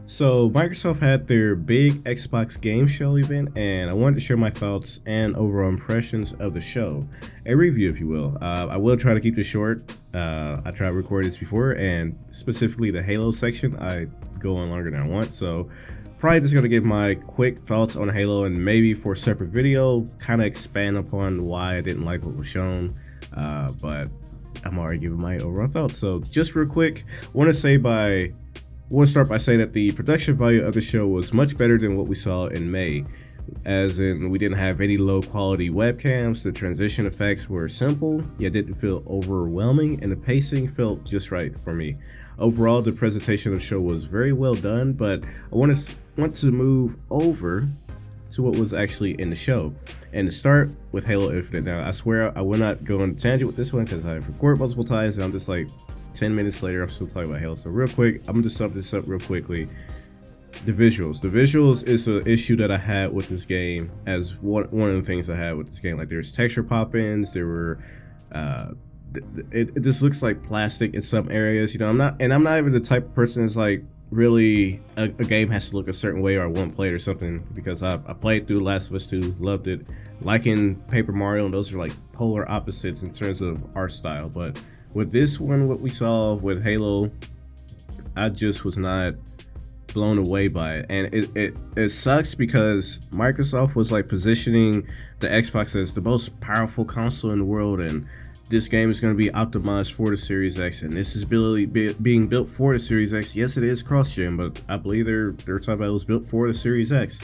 So Microsoft had their big Xbox game show event, and I wanted to share my thoughts and overall impressions of the show. A review, if you will. I will try to keep this short. I tried to record this before, and specifically the Halo section, I go on longer than I want. So probably just gonna give my quick thoughts on Halo, and maybe for a separate video, kind of expand upon why I didn't like what was shown. But I'm already giving my overall thoughts. So just real quick, want to start by saying that the production value of the show was much better than what we saw in May, as in we didn't have any low quality webcams, the transition effects were simple, yet didn't feel overwhelming, and the pacing felt just right for me. Overall, the presentation of the show was very well done, but I want to move over to what was actually in the show, and to start with Halo Infinite. Now, I swear I will not go on a tangent with this one because I've recorded multiple times, and I'm just like 10 minutes later, I'm still talking about Halo. So real quick, I'm gonna just sum this up real quickly. The visuals is an issue that I had with this game, as one of the things I had with this game. Like, there's texture pop-ins, there were it just looks like plastic in some areas, you know. I'm not even the type of person that's like really a game has to look a certain way or I won't play it or something, because I played through Last of Us 2, loved it, liking Paper Mario, and those are like polar opposites in terms of art style. But with this one, what we saw with Halo, I just was not blown away by it, and it sucks because Microsoft was like positioning the Xbox as the most powerful console in the world, and this game is going to be optimized for the Series X, and this is being built for the Series X. Yes, it is cross-gen, but I believe they're talking about it was built for the Series X.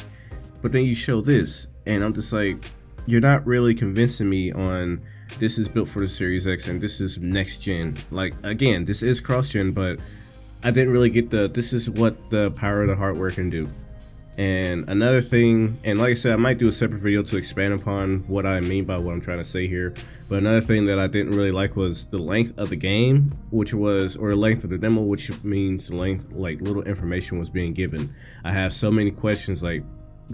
But then you show this, and I'm just like, you're not really convincing me on this is built for the Series X and this is next gen. Like, again, this is cross-gen, but I didn't really get this is what the power of the hardware can do. And another thing, and like I said, I might do a separate video to expand upon what I mean by what I'm trying to say here, but another thing that I didn't really like was the length of the game, or the length of the demo, which means the length, like little information was being given. I have so many questions, like,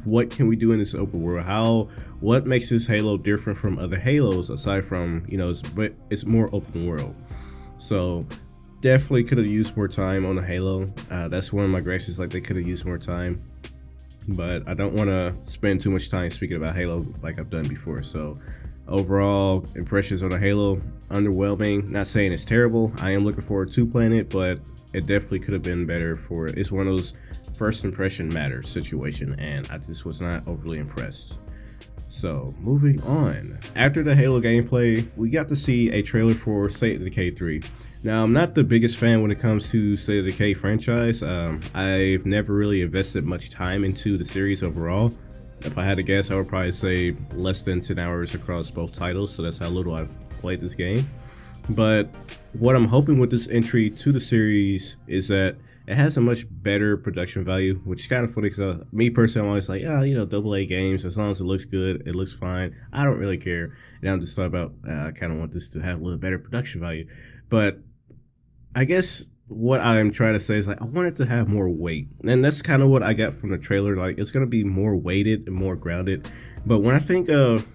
what can we do in this open world? What makes this Halo different from other Halos, aside from, you know, it's more open world? So definitely could have used more time on the Halo. That's one of my gripes, is like they could have used more time, but I don't want to spend too much time speaking about Halo like I've done before. So overall impressions on the Halo, underwhelming. Not saying it's terrible, I am looking forward to playing it, but it definitely could have been better. It's one of those first impression matters situation, and I just was not overly impressed. So moving on, after the Halo gameplay, we got to see a trailer for State of Decay 3. Now, I'm not the biggest fan when it comes to State of Decay franchise. I've never really invested much time into the series overall. If I had to guess, I would probably say less than 10 hours across both titles, so that's how little I've played this game. But what I'm hoping with this entry to the series is that it has a much better production value, which is kind of funny because me personally, I'm always like, yeah, you know, AA games, as long as it looks good, it looks fine, I don't really care. And I'm just thought about, I kind of want this to have a little better production value. But I guess what I'm trying to say is, like, I want it to have more weight. And that's kind of what I got from the trailer. Like, it's going to be more weighted and more grounded. But when I think of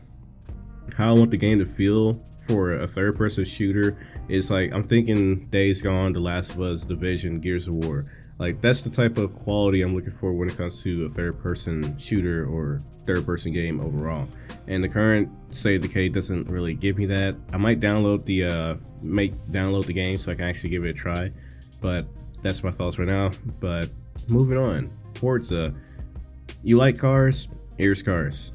how I want the game to feel for a third-person shooter, it's like I'm thinking Days Gone, The Last of Us, Division, Gears of War. Like, that's the type of quality I'm looking for when it comes to a third-person shooter or third-person game overall. And the current State of Decay doesn't really give me that. I might download the game so I can actually give it a try. But that's my thoughts right now. But moving on, Forza. You like cars? Here's cars.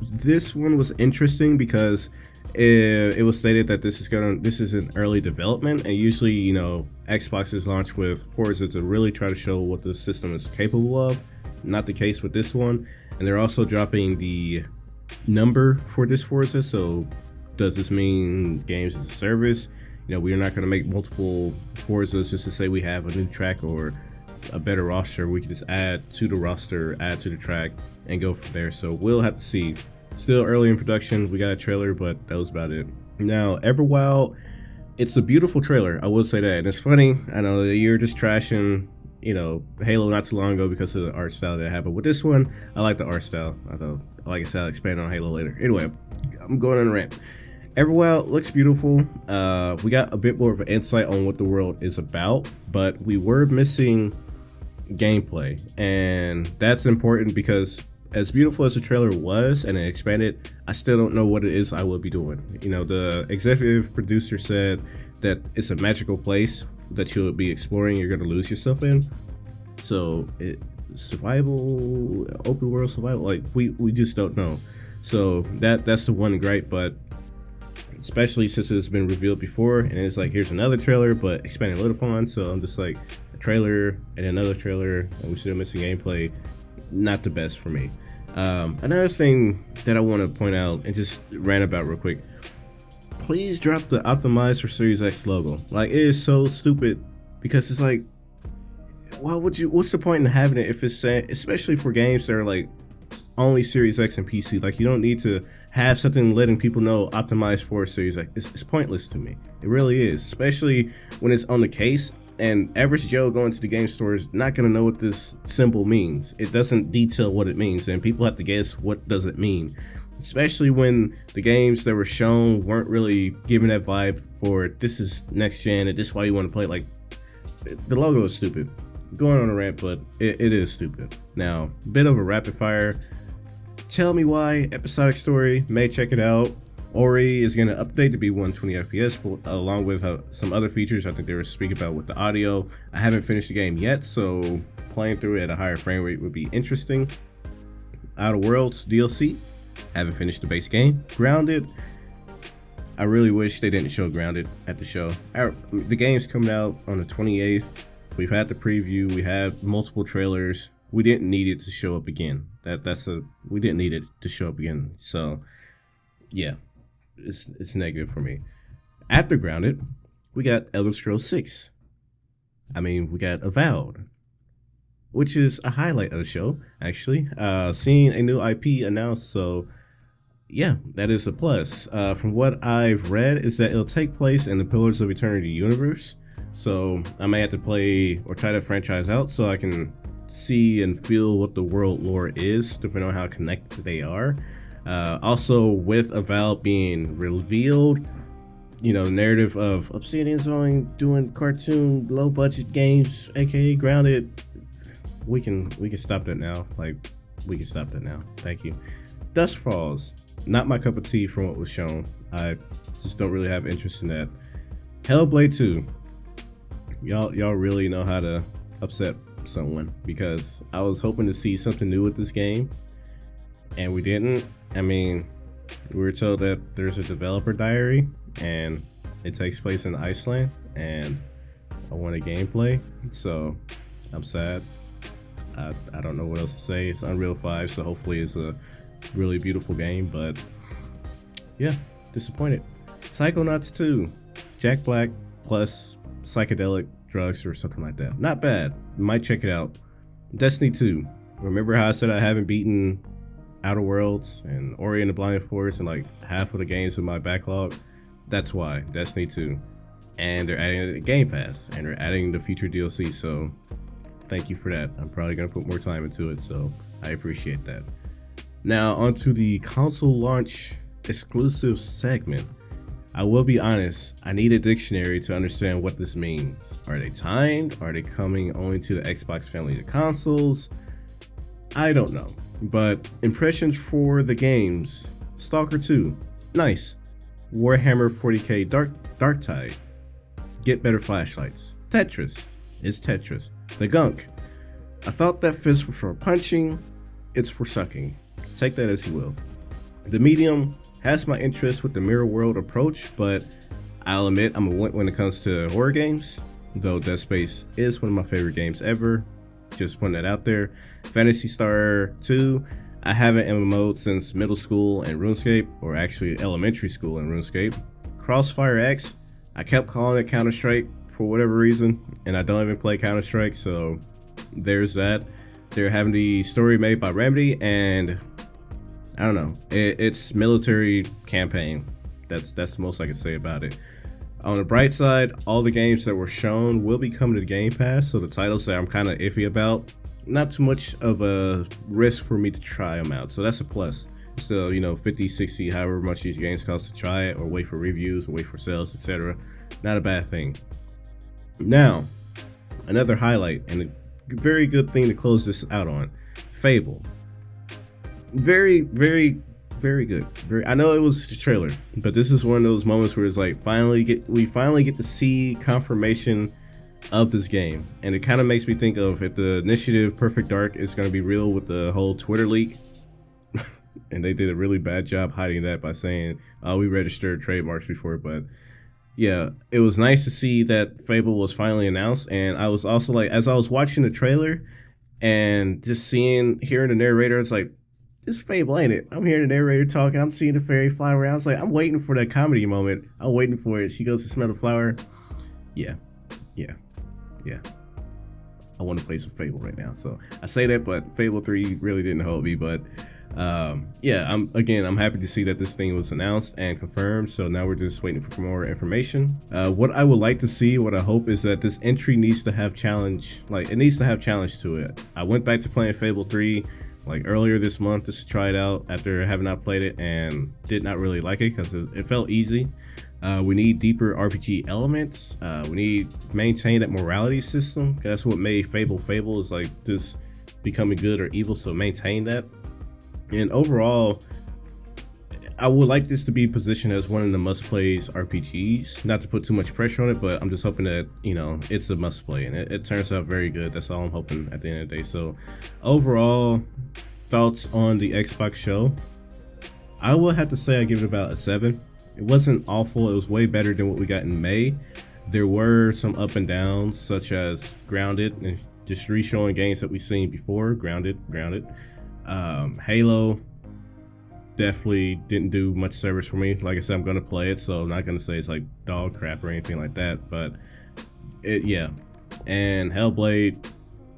This one was interesting because it was stated that this is in early development, and usually, you know, Xbox is launched with Forza to really try to show what the system is capable of. Not the case with this one, and they're also dropping the number for this Forza. So does this mean games as a service? You know, we're not going to make multiple Forzas just to say we have a new track or a better roster. We can just add to the roster, add to the track, and go from there. So we'll have to see. Still early in production. We got a trailer, but that was about it. Now, Everwild, it's a beautiful trailer, I will say that. And it's funny, I know you're just trashing, you know, Halo not too long ago because of the art style that happened. With this one, I like the art style. Although, like I said, I'll expand on Halo later. Anyway, I'm going on a rant. Everwild looks beautiful. We got a bit more of an insight on what the world is about, but we were missing gameplay, and that's important because as beautiful as the trailer was and it expanded, I still don't know what it is I will be doing. You know, the executive producer said that it's a magical place that you'll be exploring, you're going to lose yourself in. So survival, open world survival, like we just don't know. So that's the one gripe, but especially since it's been revealed before and it's like, here's another trailer but expanding a little upon. So I'm just like, a trailer and another trailer and we're still missing gameplay. Not the best for me. Another thing that I want to point out and just rant about real quick, please drop the optimized for Series X logo. Like, it is so stupid because it's like, what's the point in having it if it's saying, especially for games that are like only Series X and PC, like you don't need to have something letting people know optimized for Series X. It's pointless to me. It really is, especially when it's on the case and average Joe going to the game store is not going to know what this symbol means. It doesn't detail what it means and people have to guess what does it mean, especially when the games that were shown weren't really giving that vibe for this is next gen and this is why you want to play. Like, the logo is stupid. Going on a rant, but it is stupid. Now, bit of a rapid fire. Tell me why Episodic Story, may check it out. Ori is going to update to be 120 FPS along with some other features I think they were speaking about with the audio. I haven't finished the game yet, so playing through it at a higher frame rate would be interesting. Outer Worlds DLC, haven't finished the base game. Grounded, I really wish they didn't show Grounded at the show. The game's coming out on the 28th. We've had the preview, we have multiple trailers. We didn't need it to show up again. We didn't need it to show up again. So yeah, it's negative for me. After Grounded, we got Elder Scrolls 6. We got Avowed, which is a highlight of the show, actually. Seeing a new IP announced, so yeah, that is a plus. From what I've read is that it'll take place in the Pillars of Eternity universe. So I may have to play or try to franchise out so I can see and feel what the world lore is, depending on how connected they are. Also, with Avowed being revealed, you know, narrative of Obsidian's only doing cartoon low budget games, aka Grounded. We can stop that now. Like, we can stop that now. Thank you. Dusk Falls, not my cup of tea from what was shown. I just don't really have interest in that. Hellblade 2. Y'all really know how to upset someone, because I was hoping to see something new with this game and we didn't. We were told that there's a developer diary and it takes place in Iceland and I want a gameplay, so I'm sad. I don't know what else to say. It's Unreal 5, so hopefully it's a really beautiful game, but yeah, disappointed. Psychonauts 2, Jack Black plus psychedelic drugs or something like that. Not bad. Might check it out. Destiny 2. Remember how I said I haven't beaten Outer Worlds and Ori and the Blind Forest and like half of the games in my backlog? That's why. Destiny 2. And they're adding it to Game Pass and they're adding the feature DLC, so thank you for that. I'm probably going to put more time into it, so I appreciate that. Now onto the console launch exclusive segment. I will be honest, I need a dictionary to understand what this means. Are they timed? Are they coming only to the Xbox family of consoles? I don't know. But impressions for the games. Stalker 2, nice. Warhammer 40k Darktide, get better flashlights. Tetris, it's Tetris. The Gunk, I thought that fist was for punching, it's for sucking. Take that as you will. The Medium has my interest with the mirror world approach, but I'll admit I'm a wimp when it comes to horror games, though Dead Space is one of my favorite games ever. Just putting that out there. Phantasy Star 2, I haven't MMO'd since middle school and RuneScape, or actually elementary school and RuneScape. Crossfire X, I kept calling it Counter-Strike for whatever reason, and I don't even play Counter-Strike, so there's that. They're having the story made by Remedy, and I don't know, it's military campaign. That's the most I can say about it. On the bright side, all the games that were shown will be coming to the Game Pass, so the titles that I'm kind of iffy about, not too much of a risk for me to try them out, so that's a plus. Still, 50, 60, however much these games cost to try it, or wait for reviews, or wait for sales, etc. Not a bad thing. Now, another highlight, and very good thing to close this out on. Fable, very good. I know it was the trailer, but this is one of those moments where it's like we finally get to see confirmation of this game, and it kind of makes me think of if the initiative Perfect Dark is going to be real with the whole Twitter leak. And they did a really bad job hiding that by saying, "Oh, we registered trademarks before." But yeah, it was nice to see that Fable was finally announced. And I was also like, as I was watching the trailer and just hearing the narrator, it's like, this Fable, ain't it? I'm hearing the narrator talking. I'm seeing the fairy fly around. I was like, I'm waiting for that comedy moment. I'm waiting for it. She goes to smell the flower. Yeah. I want to play some Fable right now. So I say that, but Fable 3 really didn't hold me. But yeah, I'm happy to see that this thing was announced and confirmed. So now we're just waiting for more information. What I would like to see, what I hope, is that this entry needs to have challenge. Like, it needs to have challenge to it. I went back to playing Fable 3 like earlier this month just to try it out after having not played it, and did not really like it because it felt easy. We need deeper RPG elements. We need maintain that morality system. That's what made Fable is like just becoming good or evil. So maintain that. And overall, I would like this to be positioned as one of the must-plays RPGs. Not to put too much pressure on it, but I'm just hoping that, you know, it's a must-play, and it turns out very good. That's all I'm hoping at the end of the day. So overall, thoughts on the Xbox show, I will have to say I give it about a 7. It wasn't awful. It was way better than what we got in May. There were some up and downs, such as Grounded, and just re-showing games that we've seen before. Grounded. Halo definitely didn't do much service for me. Like I said, I'm gonna play it, so I'm not gonna say it's like dog crap or anything like that. But yeah. And Hellblade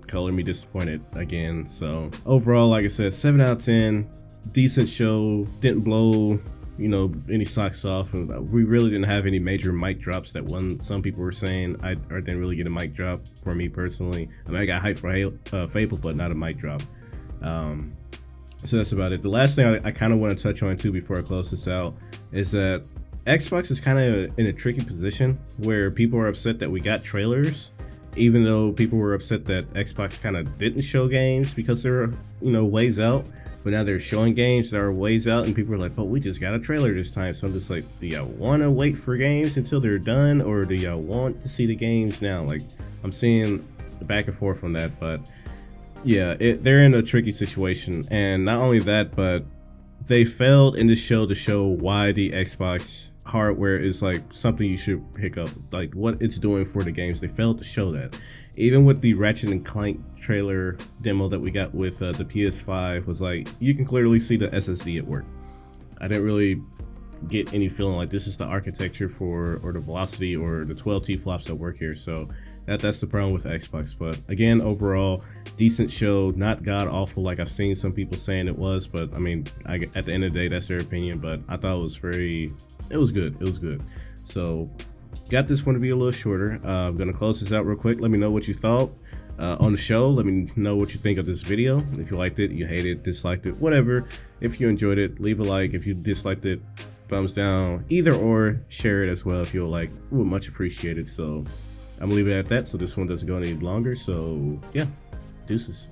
colored me disappointed again. So overall, like I said, 7 out of 10. Decent show. Didn't blow, you know, any socks off, and we really didn't have any major mic drops that some people were saying. I didn't really get a mic drop for me personally. I mean, I got hyped for Fable, but not a mic drop. So that's about it. The last thing I kind of want to touch on too before I close this out is that Xbox is kind of in a tricky position where people are upset that we got trailers, even though people were upset that Xbox kind of didn't show games because they're, you know, ways out. But now they're showing games that are ways out, and people are like, but we just got a trailer this time. So I'm just like, do y'all want to wait for games until they're done, or do y'all want to see the games now? Like, I'm seeing the back and forth on that, but yeah, they're in a tricky situation. And not only that, but they failed in this show to show why the Xbox hardware is like something you should pick up, like what it's doing for the games. They failed to show that. Even with the Ratchet and Clank trailer demo that we got with the PS5, was like, you can clearly see the SSD at work. I didn't really get any feeling like this is the architecture for, or the velocity or the 12T flops that work here. So that's the problem with Xbox. But again, overall, decent show, not god awful like I've seen some people saying it was. But I mean, at the end of the day, that's their opinion. But I thought it was good. So got this one to be a little shorter. I'm gonna close this out real quick. Let me know what you thought on the show. Let me know what you think of this video. If you liked it, you hated it, disliked it, whatever. If you enjoyed it, leave a like. If you disliked it, thumbs down. Either or, share it as well if you like. Would much appreciated. So I'm gonna leave it at that, so this one doesn't go any longer. So yeah, deuces.